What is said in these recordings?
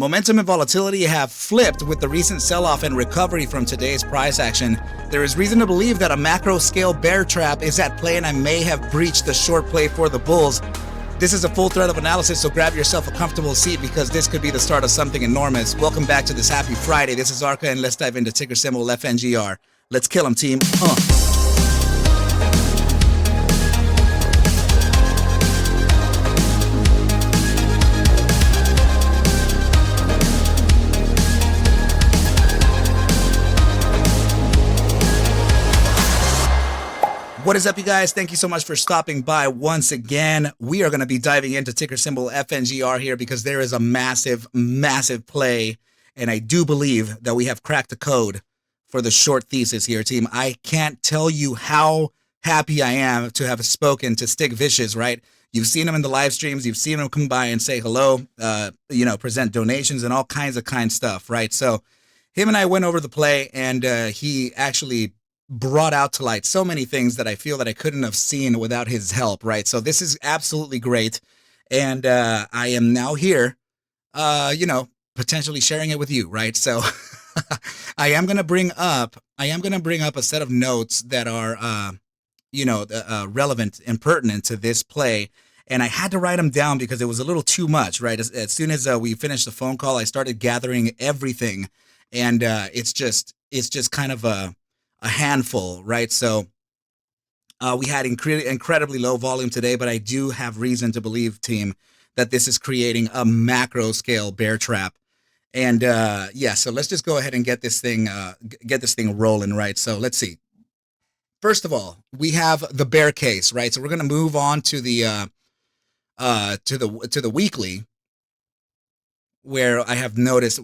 Momentum and volatility have flipped with the recent sell-off and recovery from today's price action. There is reason to believe that a macro-scale bear trap is at play and I may have breached the short play for the bulls. This is a full thread of analysis, so grab yourself a comfortable seat because this could be the start of something enormous. Welcome back to this happy Friday. This is ARCa and let's dive into ticker symbol FNGR. Let's kill them, team. What is up, you guys? Thank you so much for stopping by once again. We are going to be diving into ticker symbol FNGR here because there is a massive, massive play, and I do believe that we have cracked the code for the short thesis here, team. I can't tell you how happy I am to have spoken to Stick Vicious, right? You've seen him in the live streams. You've seen him come by and say hello, present donations and all kinds of kind stuff, right? So him and I went over the play, and he actually brought out to light so many things that I feel that I couldn't have seen without his help, right? So this is absolutely great. And I am now here, potentially sharing it with you, right? So I am going to bring up a set of notes that are, relevant and pertinent to this play. And I had to write them down because it was a little too much, right? As soon as we finished the phone call, I started gathering everything. And it's just kind of a handful, right? So we had incredibly low volume today, but I do have reason to believe, team, that this is creating a macro scale bear trap. And so let's just go ahead and get this thing rolling, right? So let's see. First of all, we have the bear case, right? So we're going to move on to the weekly, where I have noticed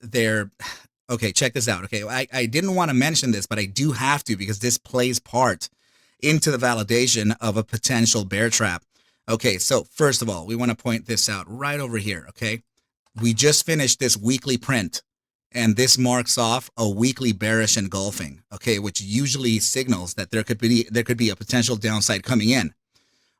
there. Okay, check this out. Okay, I didn't want to mention this, but I do have to because this plays part into the validation of a potential bear trap. Okay, so first of all, we want to point this out right over here, okay? We just finished this weekly print, and this marks off a weekly bearish engulfing, okay, which usually signals that there could be a potential downside coming in,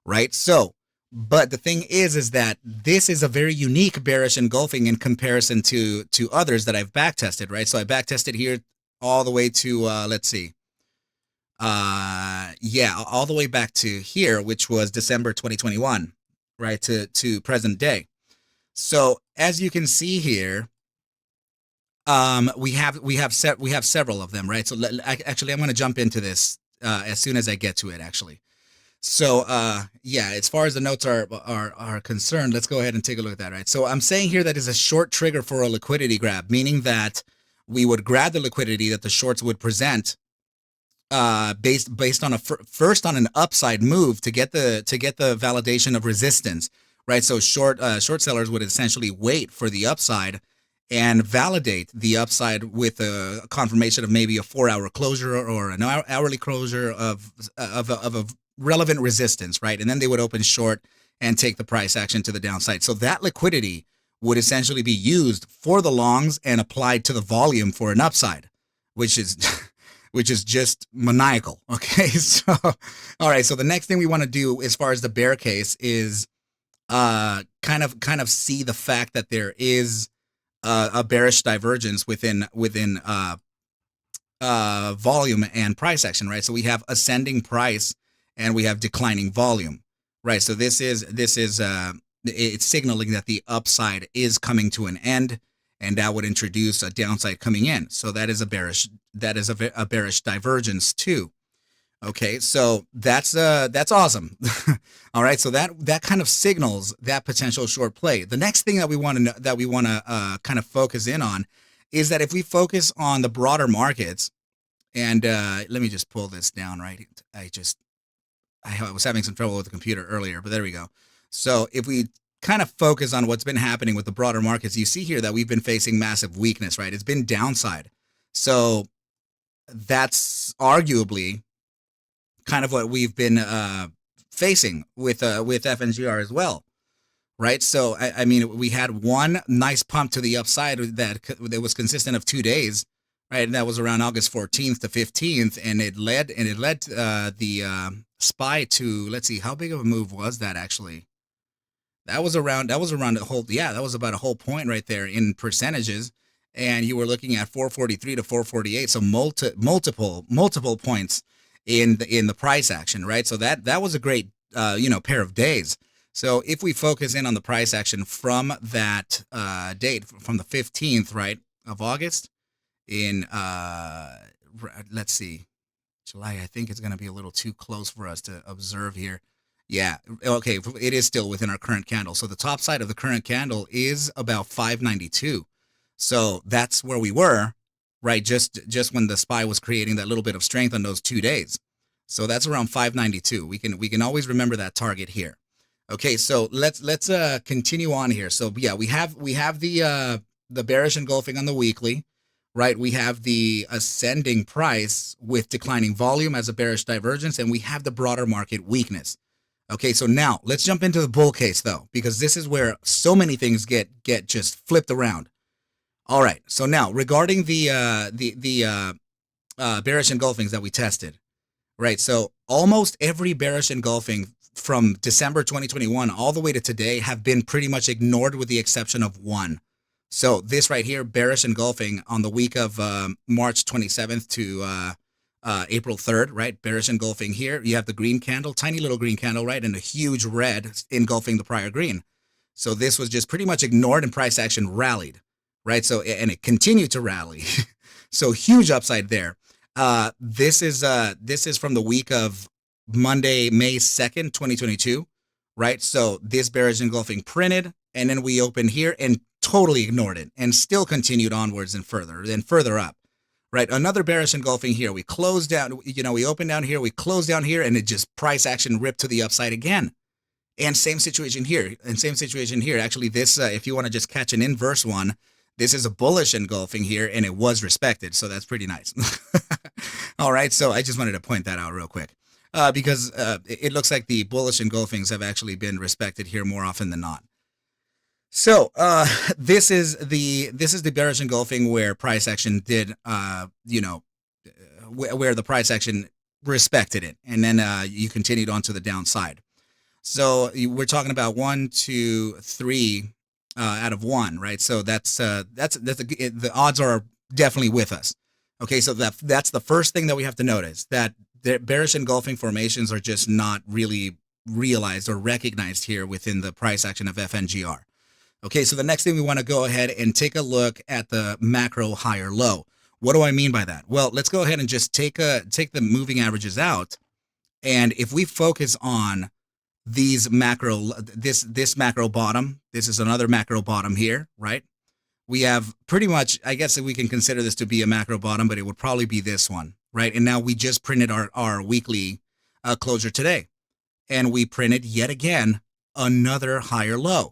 right? So, but the thing is that this is a very unique bearish engulfing in comparison to others that I've backtested, right? So I backtested here all the way to, all the way back to here, which was December 2021, right, to present day. So as you can see here, we have several of them, right? So actually, I'm going to jump into this as soon as I get to it, actually. So, as far as the notes are concerned, let's go ahead and take a look at that, right? So I'm saying here that is a short trigger for a liquidity grab, meaning that we would grab the liquidity that the shorts would present, based on first on an upside move to get the validation of resistance, right? So short sellers would essentially wait for the upside and validate the upside with a confirmation of maybe a 4-hour closure or an hourly closure of a relevant resistance, right? And then they would open short and take the price action to the downside. So that liquidity would essentially be used for the longs and applied to the volume for an upside, which is just maniacal. Okay. So, all right. So the next thing we want to do as far as the bear case is kind of see the fact that there is a bearish divergence within volume and price action, right? So we have ascending price and we have declining volume, right? So this is it's signaling that the upside is coming to an end, and that would introduce a downside coming in. So that is a bearish divergence too. Okay, so that's awesome. All right, so that kind of signals that potential short play. The next thing that we want to kind of focus in on is that if we focus on the broader markets, and let me just pull this down, right? I was having some trouble with the computer earlier, but there we go. So if we kind of focus on what's been happening with the broader markets, you see here that we've been facing massive weakness, right? It's been downside. So that's arguably kind of what we've been facing with FNGR as well, right? So, I mean, we had one nice pump to the upside that was consistent of 2 days, right? And that was around August 14th to 15th, and it led the SPY to, let's see, how big of a move was that actually? that was around a whole, yeah, that was about a whole point right there in percentages. And you were looking at 443 to 448, so multiple points in the price action, right? So that was a great pair of days. So if we focus in on the price action from that date, from the 15th, right, of August, in let's see, July, I think it's going to be a little too close for us to observe here. Yeah, okay, it is still within our current candle. So the top side of the current candle is about 592. So that's where we were, right? Just when the SPY was creating that little bit of strength on those 2 days. So that's around 592. We can always remember that target here. Okay, so let's continue on here. So yeah, we have the bearish engulfing on the weekly, right? We have the ascending price with declining volume as a bearish divergence, and we have the broader market weakness. Okay, so now let's jump into the bull case though, because this is where so many things get just flipped around. All right, so now regarding the bearish engulfings that we tested, right? So almost every bearish engulfing from December 2021 all the way to today have been pretty much ignored with the exception of one. So this right here, bearish engulfing on the week of March 27th to April 3rd, right? Bearish engulfing here. You have the green candle, tiny little green candle, right? And a huge red engulfing the prior green. So this was just pretty much ignored and price action rallied, right? So, and it continued to rally. So huge upside there. This is from the week of Monday, May 2nd, 2022, right? So this bearish engulfing printed, and then we opened here and totally ignored it and still continued onwards and further up, right? Another bearish engulfing here. We closed down, we opened down here, we closed down here, and it just price action ripped to the upside again. And same situation here. Actually, this, if you want to just catch an inverse one, this is a bullish engulfing here, and it was respected. So that's pretty nice. All right. So I just wanted to point that out real quick because it looks like the bullish engulfings have actually been respected here more often than not. So this is the bearish engulfing where price action did, where the price action respected it, and then you continued on to the downside. So we're talking about 1, 2, 3 out of 1, right? So the odds are definitely with us. Okay, so that's the first thing that we have to notice, that the bearish engulfing formations are just not really realized or recognized here within the price action of FNGR. Okay, so the next thing we want to go ahead and take a look at the macro higher low. What do I mean by that? Well, let's go ahead and just take the moving averages out, and if we focus on these this macro bottom, this is another macro bottom here, right? We have pretty much, I guess we can consider this to be a macro bottom, but it would probably be this one, right? And now we just printed our weekly closure today, and we printed yet again another higher low.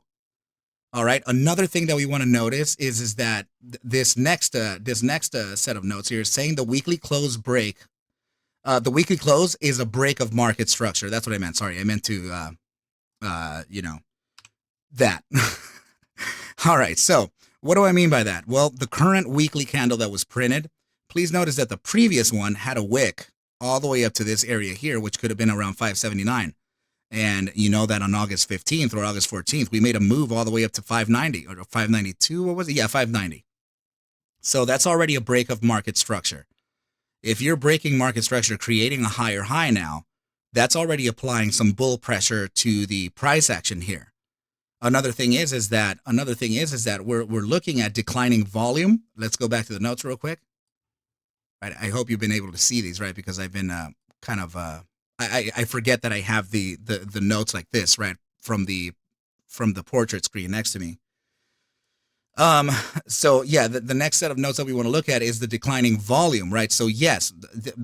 All right. Another thing that we want to notice is that this next set of notes here is saying the weekly close break. The weekly close is a break of market structure. That's what I meant. Sorry, I meant to, that. All right. So what do I mean by that? Well, the current weekly candle that was printed, please notice that the previous one had a wick all the way up to this area here, which could have been around 579. And you know that on August 15th or August 14th, we made a move all the way up to 590 or 592. What was it? Yeah, 590. So that's already a break of market structure. If you're breaking market structure, creating a higher high now, that's already applying some bull pressure to the price action here. Another thing is that we're looking at declining volume. Let's go back to the notes real quick. Right, I hope you've been able to see these, right? Because I've been I forget that I have the notes like this, right, from the portrait screen next to me. So yeah, the next set of notes that we want to look at is the declining volume, right? So yes,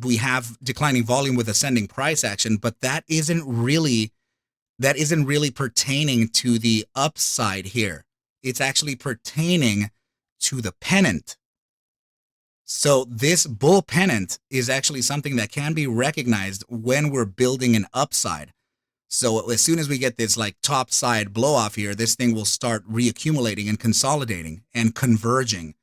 we have declining volume with ascending price action, but that isn't really pertaining to the upside here. It's actually pertaining to the pennant. So this bull pennant is actually something that can be recognized when we're building an upside. So as soon as we get this like top side blow off here, this thing will start reaccumulating and consolidating and converging,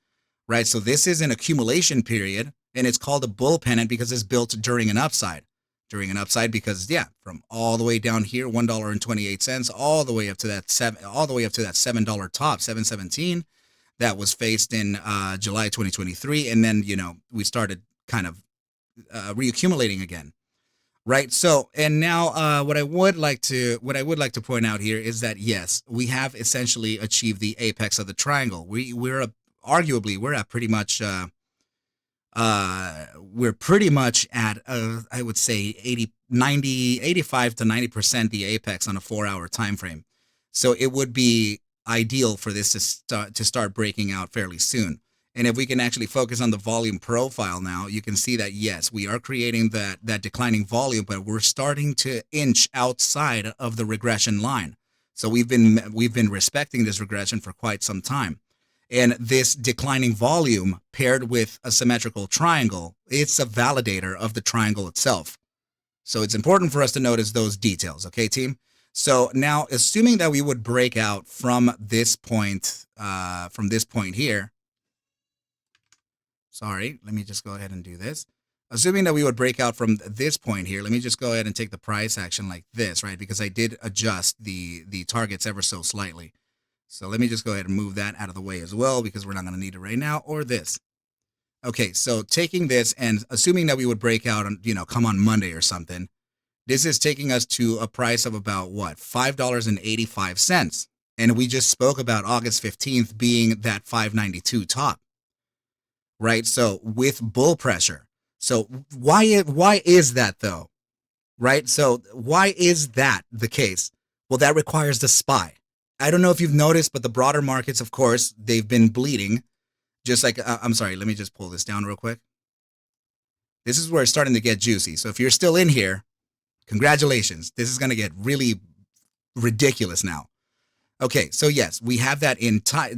right? So this is an accumulation period, and it's called a bull pennant because it's built during an upside. during an upside because yeah, from all the way down here, $1.28, all the way up to that $7 top, 717 that was faced in July 2023, and then we started kind of reaccumulating again. Right. So, and now what I would like to point out here is that yes, we have essentially achieved the apex of the triangle. Arguably we're at pretty much at I would say 85 to 90% the apex on a 4-hour time frame. So it would be ideal for this to start breaking out fairly soon. And if we can actually focus on the volume profile now, you can see that yes, we are creating that declining volume, but we're starting to inch outside of the regression line. So we've been respecting this regression for quite some time. And this declining volume paired with a symmetrical triangle, it's a validator of the triangle itself. So it's important for us to notice those details, okay, team? So now, assuming that we would break out from this point here, sorry, let me just go ahead and do this. Assuming that we would break out from this point here, let me just go ahead and take the price action like this, right? Because I did adjust the targets ever so slightly. So let me just go ahead and move that out of the way as well because we're not going to need it right now, or this. Okay, so taking this and assuming that we would break out on, come on Monday or something, this is taking us to a price of about what? $5.85. And we just spoke about August 15th being that 592 top. Right? So with bull pressure. So why is that though? Right? So why is that the case? Well, that requires the SPY. I don't know if you've noticed, but the broader markets, of course, they've been bleeding. Just like, I'm sorry, let me just pull this down real quick. This is where it's starting to get juicy. So if you're still in here, congratulations. This is going to get really ridiculous now. Okay, so yes, we have that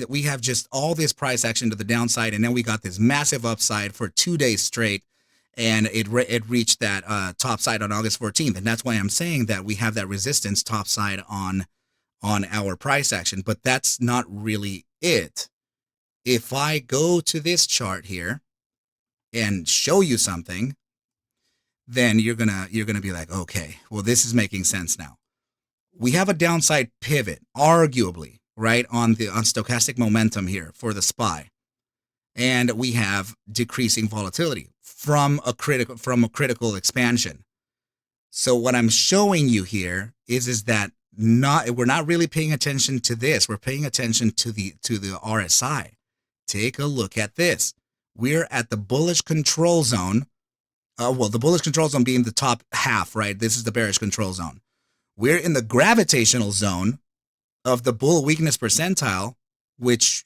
we have just all this price action to the downside, and then we got this massive upside for 2 days straight, and it reached that top side on August 14th, and that's why I'm saying that we have that resistance top side on our price action, but that's not really it. If I go to this chart here and show you something, then you're gonna be like, okay, well, this is making sense now. We have a downside pivot, arguably, right, on stochastic momentum here for the SPY, and we have decreasing volatility from a critical expansion. So what I'm showing you here is that we're not really paying attention to this. We're paying attention to the RSI. Take a look at this. We're at the bullish control zone. Well, the bullish control zone being the top half, right? This is the bearish control zone. We're in the gravitational zone of the bull weakness percentile, which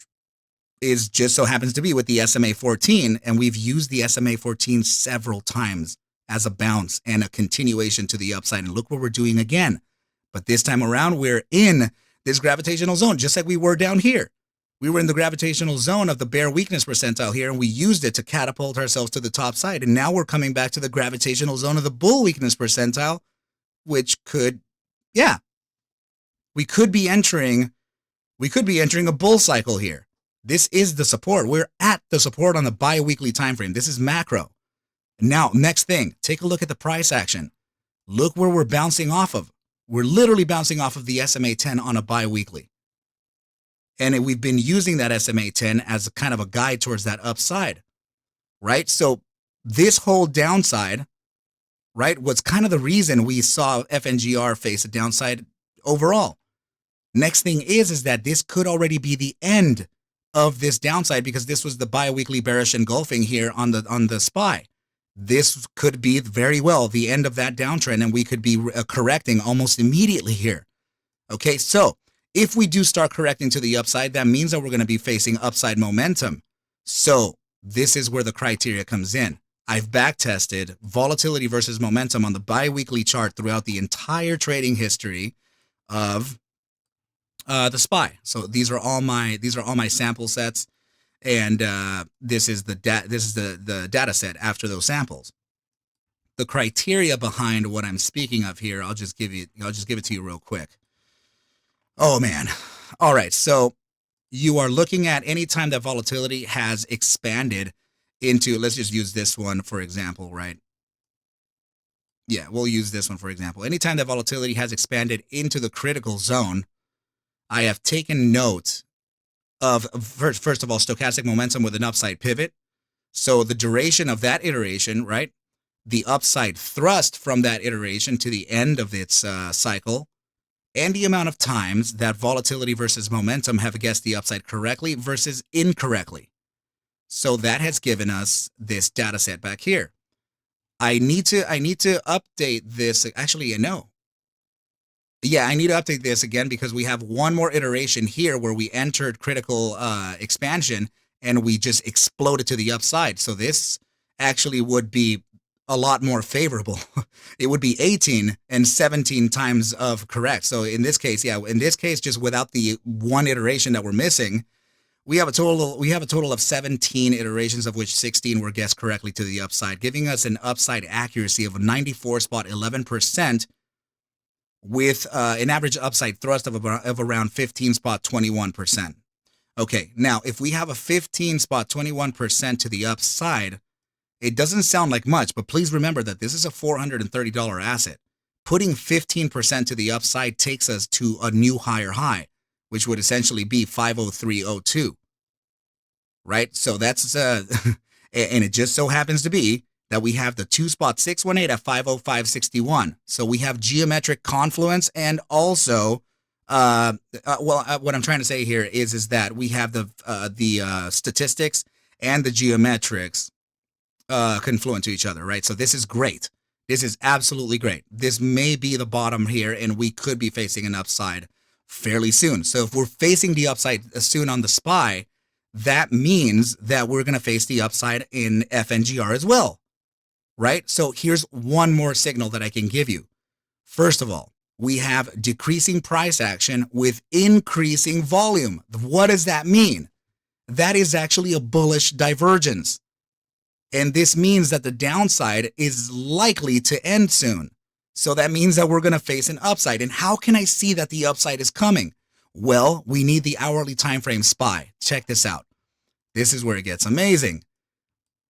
is just so happens to be with the SMA 14. And we've used the SMA 14 several times as a bounce and a continuation to the upside. And look what we're doing again. But this time around, we're in this gravitational zone, just like we were down here. We were in the gravitational zone of the bear weakness percentile here, and we used it to catapult ourselves to the top side. And now we're coming back to the gravitational zone of the bull weakness percentile, which could, yeah, we could be entering a bull cycle here. This is the support. We're at the support on the bi-weekly time frame. This is macro. Now, next thing, take a look at the price action. Look where we're bouncing off of. We're literally bouncing off of the SMA 10 on a bi-weekly. And we've been using that SMA 10 as a kind of a guide towards that upside, right? So this whole downside, right, was kind of the reason we saw FNGR face a downside overall. Next thing is that this could already be the end of this downside because this was the bi-weekly bearish engulfing here on the SPY. This could be very well the end of that downtrend, and we could be correcting almost immediately here. Okay, so if we do start correcting to the upside, that means that we're going to be facing upside momentum. So this is where the criteria comes in. I've backtested volatility versus momentum on the bi-weekly chart throughout the entire trading history of the SPY. So these are all my sample sets. And this is the data set after those samples. The criteria behind what I'm speaking of here, I'll just give it to you real quick. Oh man. All right. So you are looking at any time that volatility has expanded into, let's just use this one for example, right? Yeah, we'll use this one for example. Anytime that volatility has expanded into the critical zone, I have taken note of first of all stochastic momentum with an upside pivot. So the duration of that iteration, right? The upside thrust from that iteration to the end of its cycle, and the amount of times that volatility versus momentum have guessed the upside correctly versus incorrectly. So that has given us this data set back here. I need to update this. Actually, no. Yeah, I need to update this again because we have one more iteration here where we entered critical expansion and we just exploded to the upside. So this actually would be a lot more favorable. It would be 18 and 17 times of correct. So in this case, yeah, in this case, just without the one iteration that we're missing, we have a total of 17 iterations, of which 16 were guessed correctly to the upside, giving us an upside accuracy of 94.11%. With an average upside thrust of around 15.21%. Okay, now if we have a 15.21% to the upside, it doesn't sound like much, but please remember that this is a $430 asset. Putting 15% to the upside takes us to a new higher high, which would essentially be 503.02. Right? So that's, and it just so happens to be that we have the 2.618 at 505.61. So we have geometric confluence and also, what I'm trying to say here is that we have the statistics and the geometrics confluent to each other, right? So this is great. This is absolutely great. This may be the bottom here, and we could be facing an upside fairly soon. So if we're facing the upside soon on the SPY, that means that we're going to face the upside in FNGR as well. Right? So here's one more signal that I can give you. First of all, we have decreasing price action with increasing volume. What does that mean? That is actually a bullish divergence. And this means that the downside is likely to end soon. So that means that we're going to face an upside. And how can I see that the upside is coming? Well, we need the hourly time frame SPY. Check this out. This is where it gets amazing.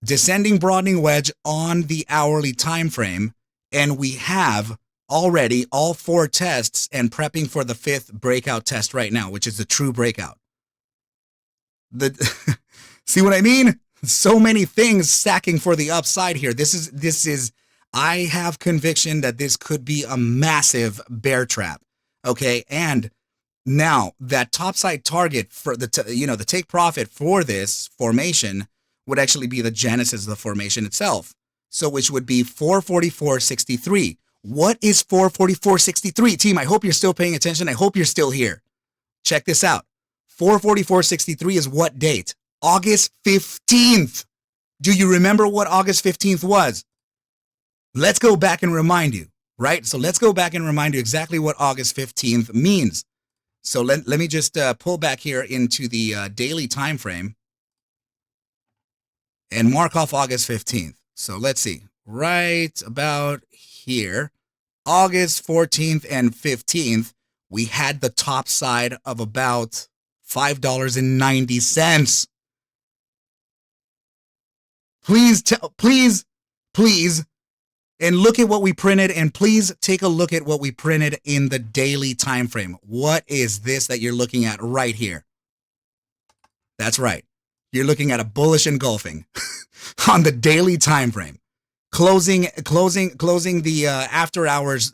Descending broadening wedge on the hourly time frame, and we have already all 4 tests and prepping for the 5th breakout test right now, which is the true breakout. See what I mean? So many things stacking for the upside here. This is I have conviction that this could be a massive bear trap. Okay, and now that topside target for the take profit for this formation would actually be the genesis of the formation itself. So which would be 444.63. What is 444.63? Team, I hope you're still paying attention. I hope you're still here. Check this out. 444.63 is what date? August 15th. Do you remember what August 15th was? Let's go back and remind you, right? So let's go back and remind you exactly what August 15th means. So let me just pull back here into the daily time frame and mark off August 15th. So let's see, right about here, August 14th and 15th, we had the top side of about $5.90. Please, and look at what we printed, and please take a look at what we printed in the daily time frame. What is this that you're looking at right here? That's right. You're looking at a bullish engulfing on the daily time frame, closing the after hours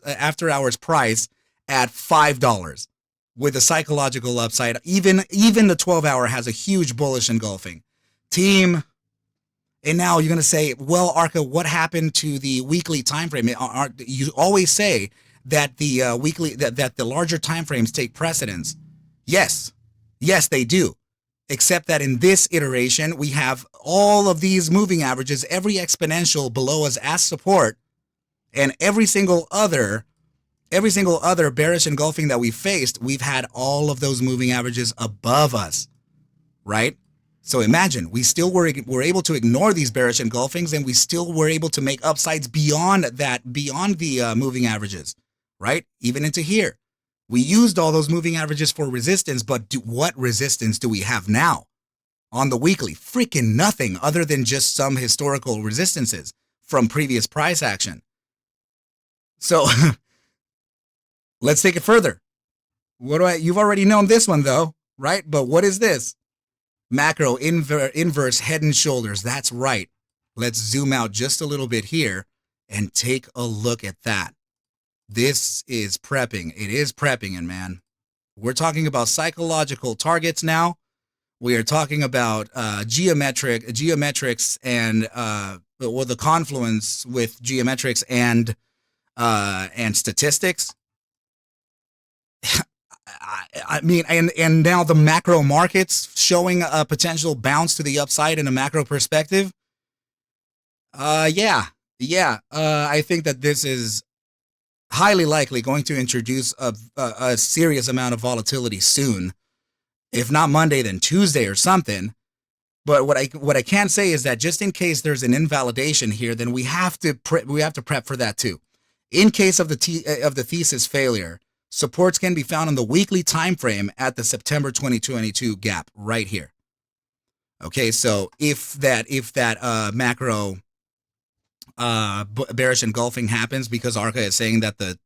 price at $5 with a psychological upside. Even the 12-hour has a huge bullish engulfing. Team, and now you're gonna say, well, ARCa, what happened to the weekly time frame? You always say that the weekly that the larger time frames take precedence. Yes, they do. Except that in this iteration, we have all of these moving averages, every exponential below us as support, and every single other bearish engulfing that we faced, we've had all of those moving averages above us, right? So imagine, we still were able to ignore these bearish engulfings, and we still were able to make upsides beyond the moving averages, right? Even into here. We used all those moving averages for resistance, but what resistance do we have now on the weekly? Freaking nothing other than just some historical resistances from previous price action. So let's take it further. You've already known this one though, right? But what is this? Macro inverse head and shoulders. That's right. Let's zoom out just a little bit here and take a look at that. This is prepping. It is prepping, and man, we're talking about psychological targets now. We are talking about geometrics and the confluence with geometrics and statistics. I mean, and now the macro markets showing a potential bounce to the upside in a macro perspective. I think that this is highly likely going to introduce a serious amount of volatility soon. If not Monday, then Tuesday or something. But what I can say is that just in case there's an invalidation here, then we have to prep for that too. In case of the thesis failure, supports can be found on the weekly time frame at the September 2022 gap right here. Okay, so if that macro bearish engulfing happens because ARCa is saying that the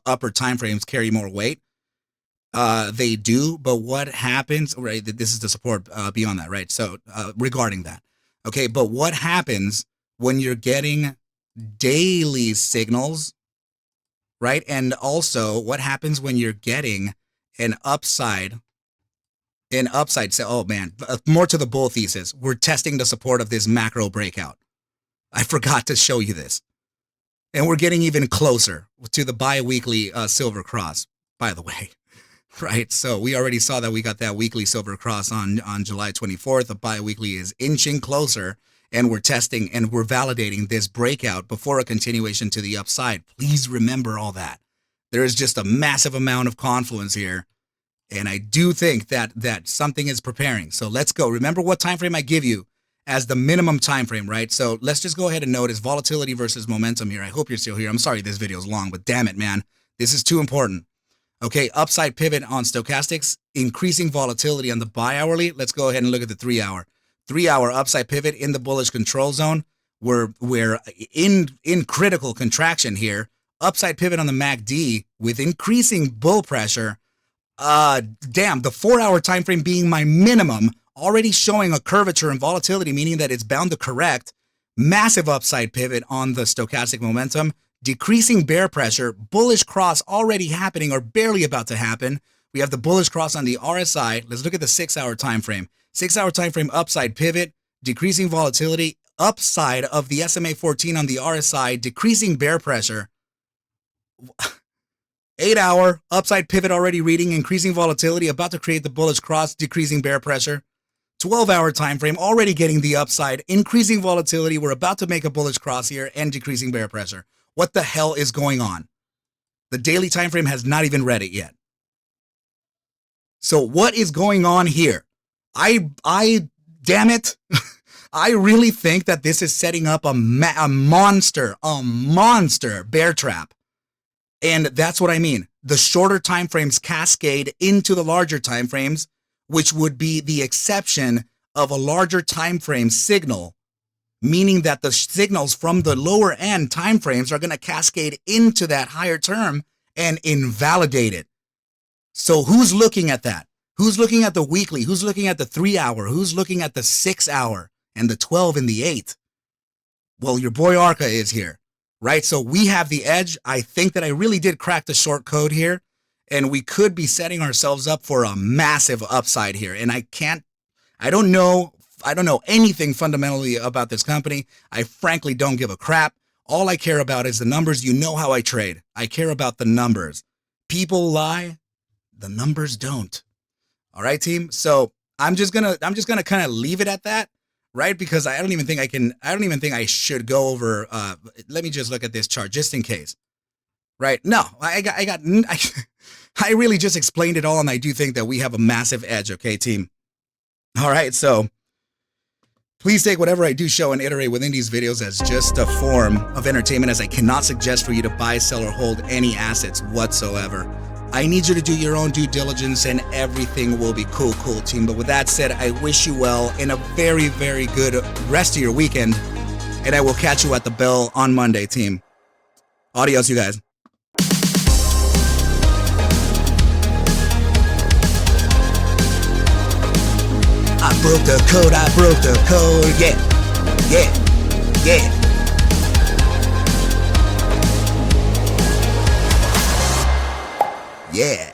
upper time frames carry more weight, they do. But what happens? Right, this is the support beyond that, right? So regarding that, okay, but what happens when you're getting daily signals? Right. And also what happens when you're getting an upside? So, oh man, more to the bull thesis. We're testing the support of this macro breakout. I forgot to show you this. And we're getting even closer to the bi-weekly silver cross, by the way. Right. So we already saw that we got that weekly silver cross on July 24th. The bi-weekly is inching closer. And we're testing and we're validating this breakout before a continuation to the upside. Please remember all that. There is just a massive amount of confluence here. And I do think that something is preparing. So let's go. Remember what time frame I give you as the minimum time frame, right? So let's just go ahead and notice volatility versus momentum here. I hope you're still here. I'm sorry this video is long, but damn it, man. This is too important. Okay, upside pivot on stochastics, increasing volatility on the bi-hourly. Let's go ahead and look at the 3-hour. 3-hour upside pivot in the bullish control zone. We're in critical contraction here. Upside pivot on the MACD with increasing bull pressure. Damn, the 4-hour time frame being my minimum, already showing a curvature and volatility, meaning that it's bound to correct. Massive upside pivot on the stochastic momentum. Decreasing bear pressure. Bullish cross already happening or barely about to happen. We have the bullish cross on the RSI. Let's look at the 6-hour time frame. 6-hour time frame upside pivot, decreasing volatility, upside of the SMA 14 on the RSI, decreasing bear pressure. 8-hour upside pivot already reading, increasing volatility, about to create the bullish cross, decreasing bear pressure. 12-hour time frame already getting the upside, increasing volatility. We're about to make a bullish cross here and decreasing bear pressure. What the hell is going on? The daily time frame has not even read it yet. So what is going on here? Damn it. I really think that this is setting up a monster bear trap. And that's what I mean. The shorter time frames cascade into the larger time frames, which would be the exception of a larger time frame signal, meaning that the signals from the lower end time frames are going to cascade into that higher term and invalidate it. So who's looking at that? Who's looking at the weekly? Who's looking at the 3-hour? Who's looking at the 6-hour and the 12 and the 8? Well, your boy ARCa is here, right? So we have the edge. I think that I really did crack the short code here, and we could be setting ourselves up for a massive upside here. And I don't know anything fundamentally about this company. I frankly don't give a crap. All I care about is the numbers. You know how I trade. I care about the numbers. People lie. The numbers don't. All right, team. So I'm just gonna kind of leave it at that, right? Because I don't even think I should go over. Let me just look at this chart just in case, right? No, I really just explained it all, and I do think that we have a massive edge. Okay, team. All right, so please take whatever I do show and iterate within these videos as just a form of entertainment, as I cannot suggest for you to buy, sell, or hold any assets whatsoever. I need you to do your own due diligence and everything will be cool, team. But with that said, I wish you well and a very, very good rest of your weekend. And I will catch you at the bell on Monday, team. Adios, you guys. broke the code, I broke the code. Yeah, yeah, yeah. Yeah.